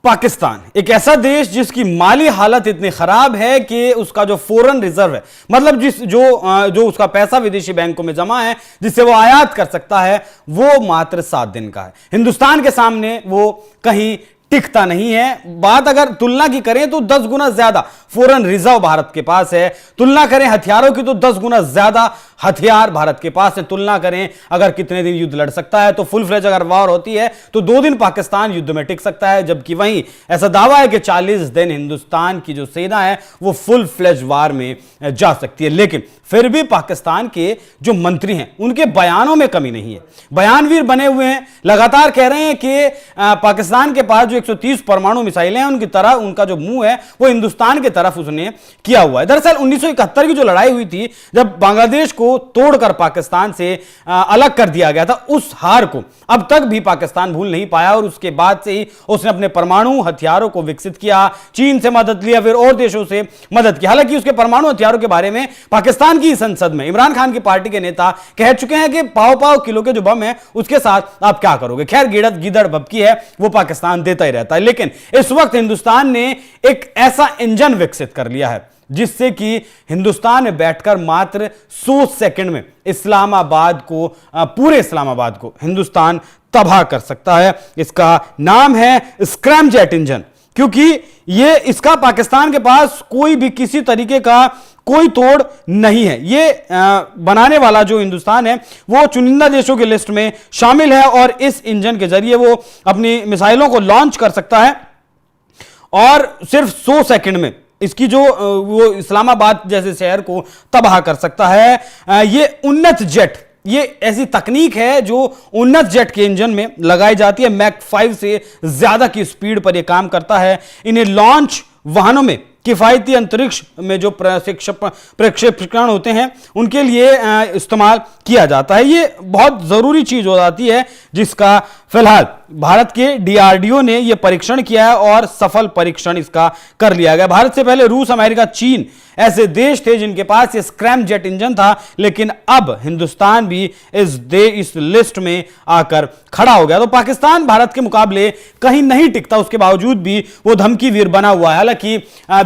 पाकिस्तान एक ऐसा देश जिसकी माली हालत इतनी खराब है कि उसका जो फॉरेन रिजर्व है, मतलब जो उसका पैसा विदेशी बैंकों में जमा है जिससे वो आयात कर सकता है, वो मात्र 7 दिन का है। हिंदुस्तान के सामने वो कहीं टिकता नहीं है। बात अगर तुलना की करें तो 10 गुना ज्यादा फॉरेन रिजर्व भारत के पास है। तुलना करें हथियारों की तो 10 गुना ज्यादा हथियार भारत के पास है। तुलना करें अगर कितने दिन युद्ध लड़ सकता है तो फुल फ्लेज अगर वॉर होती है तो 2 दिन पाकिस्तान युद्ध में टिक सकता है, जबकि वहीं ऐसा दावा है कि 40 दिन हिंदुस्तान की जो सेना है वो फुल फ्लेज वॉर में जा सकती है। लेकिन फिर भी पाकिस्तान के जो मंत्री हैं उनके बयानों में कमी नहीं है। बयानवीर बने हुए हैं, लगातार कह रहे हैं कि पाकिस्तान के पास जो 130 परमाणु मिसाइलें हैं उनकी तरह उनका जो मुंह है वो हिंदुस्तान की तरफ उसने किया हुआ है। दरअसल 1971 की जो लड़ाई हुई थी, जब बांग्लादेश को तोड़कर पाकिस्तान से अलग कर दिया गया था, उस हार को अब तक भी पाकिस्तान भूल नहीं पाया और उसके बाद से ही उसने अपने परमाणु हथियारों को विकसित किया, चीन से मदद लिया, फिर और देशों से मदद की। हालांकि उसके परमाणु हथियारों के बारे में पाकिस्तान की संसद में इमरान खान की पार्टी के नेता कह चुके हैं कि पाव किलो के जो बम है उसके साथ आप क्या करोगे। खैर, गीदड़ भभकी है वो पाकिस्तान देता ही रहता है, लेकिन इस वक्त हिंदुस्तान ने एक ऐसा इंजन विकसित कर लिया है जिससे कि हिंदुस्तान में बैठकर मात्र 100 सेकंड में इस्लामाबाद को, पूरे इस्लामाबाद को हिंदुस्तान तबाह कर सकता है। इसका नाम है स्क्रैमजेट इंजन, क्योंकि ये इसका पाकिस्तान के पास कोई भी किसी तरीके का कोई तोड़ नहीं है। ये बनाने वाला जो हिंदुस्तान है वो चुनिंदा देशों की लिस्ट में शामिल है और इस इंजन के जरिए वो अपनी मिसाइलों को लॉन्च कर सकता है और सिर्फ 100 सेकंड में इसकी जो वो इस्लामाबाद जैसे शहर को तबाह कर सकता है। ये उन्नत जेट, ये ऐसी तकनीक है जो उन्नत जेट के इंजन में लगाई जाती है। मैक 5 से ज्यादा की स्पीड पर यह काम करता है। इन्हें लॉन्च वाहनों में, किफायती अंतरिक्ष में जो प्रक्षेपण होते हैं उनके लिए इस्तेमाल किया जाता है। ये बहुत जरूरी चीज हो जाती है जिसका फिलहाल भारत के डीआरडीओ ने यह परीक्षण किया है और सफल परीक्षण इसका कर लिया गया। भारत से पहले रूस, अमेरिका, चीन ऐसे देश थे जिनके पास ये स्क्रैमजेट इंजन था, लेकिन अब हिंदुस्तान भी इस लिस्ट में आकर खड़ा हो गया। तो पाकिस्तान भारत के मुकाबले कहीं नहीं टिकता, उसके बावजूद भी वो धमकी वीर बना हुआ है। हालांकि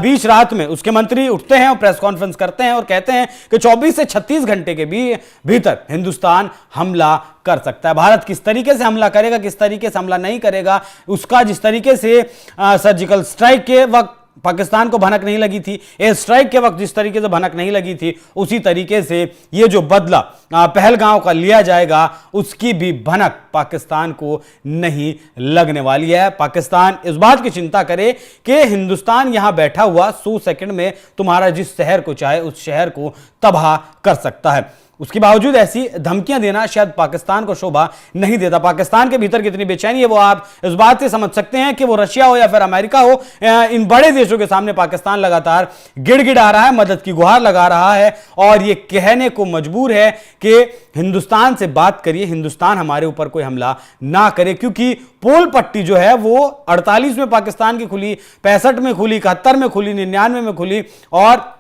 बीच रात में उसके मंत्री उठते हैं और प्रेस कॉन्फ्रेंस करते हैं और कहते हैं कि 24 से 36 घंटे के भीतर हिंदुस्तान हमला कर सकता है। भारत किस तरीके से हमला करेगा, किस तरीके से हमला नहीं करेगा, उसका जिस तरीके से सर्जिकल स्ट्राइक के वक्त पाकिस्तान को भनक नहीं लगी थी, एयर स्ट्राइक के वक्त जिस तरीके से भनक नहीं लगी थी, उसी तरीके से ये जो बदला पहलगांव का लिया जाएगा उसकी भी भनक पाकिस्तान को नहीं लगने वाली है। पाकिस्तान इस बात की चिंता करे कि हिंदुस्तान यहां बैठा हुआ 100 सेकंड में तुम्हारा जिस शहर को चाहे उस शहर को तबाह कर सकता है। उसके बावजूद ऐसी धमकियां देना शायद पाकिस्तान को शोभा नहीं देता। पाकिस्तान के भीतर कितनी बेचैनी है वो आप इस बात से समझ सकते हैं कि वो रशिया हो या फिर अमेरिका हो, इन बड़े देशों के सामने पाकिस्तान लगातार गिड़गिड़ा रहा है, मदद की गुहार लगा रहा है और ये कहने को मजबूर है कि हिंदुस्तान से बात करिए, हिंदुस्तान हमारे ऊपर कोई हमला ना करे, क्योंकि पोल पट्टी जो है वो 48 में पाकिस्तान की खुली, 65 में खुली, 71 में खुली, 99 में खुली और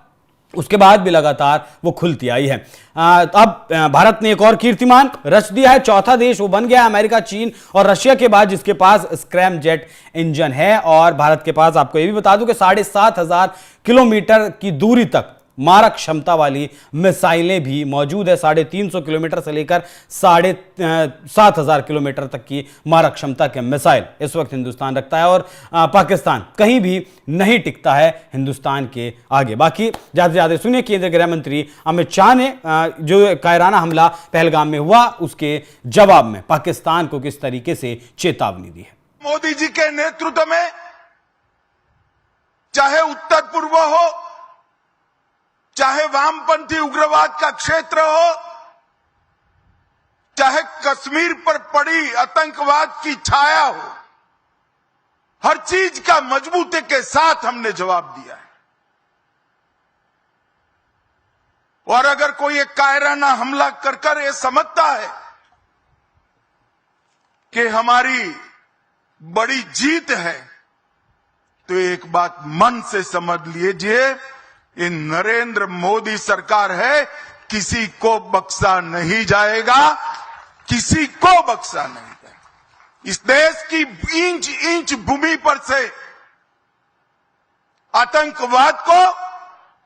उसके बाद भी लगातार वो खुलती आई है। अब भारत ने एक और कीर्तिमान रच दिया है, चौथा देश वो बन गया है अमेरिका, चीन और रशिया के बाद जिसके पास स्क्रैमजेट इंजन है। और भारत के पास, आपको ये भी बता दूं कि 7,500 किलोमीटर की दूरी तक मारक क्षमता वाली मिसाइलें भी मौजूद है। 350 किलोमीटर से लेकर 7,500 किलोमीटर तक की मारक क्षमता के मिसाइल इस वक्त हिंदुस्तान रखता है और पाकिस्तान कहीं भी नहीं टिकता है हिंदुस्तान के आगे। बाकी ज्यादा से ज्यादा सुनिए केंद्रीय गृह मंत्री अमित शाह ने जो कायराना हमला पहलगाम में हुआ उसके जवाब में पाकिस्तान को किस तरीके से चेतावनी दी है। मोदी जी के नेतृत्व में चाहे उत्तर पूर्व हो, चाहे वामपंथी उग्रवाद का क्षेत्र हो, चाहे कश्मीर पर पड़ी आतंकवाद की छाया हो, हर चीज का मजबूती के साथ हमने जवाब दिया है। और अगर कोई एक कायराना हमला कर ये समझता है कि हमारी बड़ी जीत है, तो एक बात मन से समझ लीजिए, ये नरेंद्र मोदी सरकार है, किसी को बख्शा नहीं जाएगा, किसी को बख्शा नहीं जाएगा। इस देश की इंच इंच भूमि पर से आतंकवाद को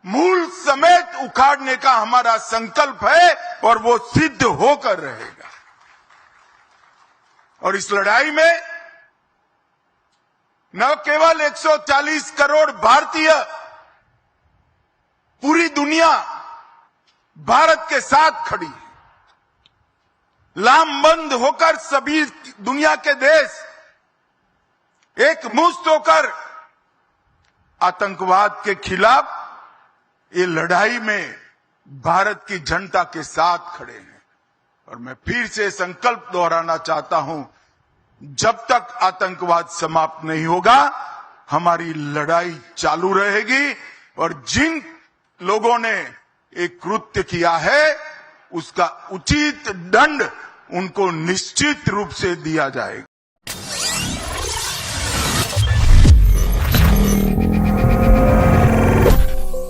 मूल समेत उखाड़ने का हमारा संकल्प है और वो सिद्ध होकर रहेगा। और इस लड़ाई में न केवल 140 करोड़ भारतीय, पूरी दुनिया भारत के साथ खड़ी है। लामबंद होकर सभी दुनिया के देश एकमुश्त होकर आतंकवाद के खिलाफ ये लड़ाई में भारत की जनता के साथ खड़े हैं। और मैं फिर से संकल्प दोहराना चाहता हूं, जब तक आतंकवाद समाप्त नहीं होगा हमारी लड़ाई चालू रहेगी। और जिन लोगों ने एक कृत्य किया है उसका उचित दंड उनको निश्चित रूप से दिया जाएगा।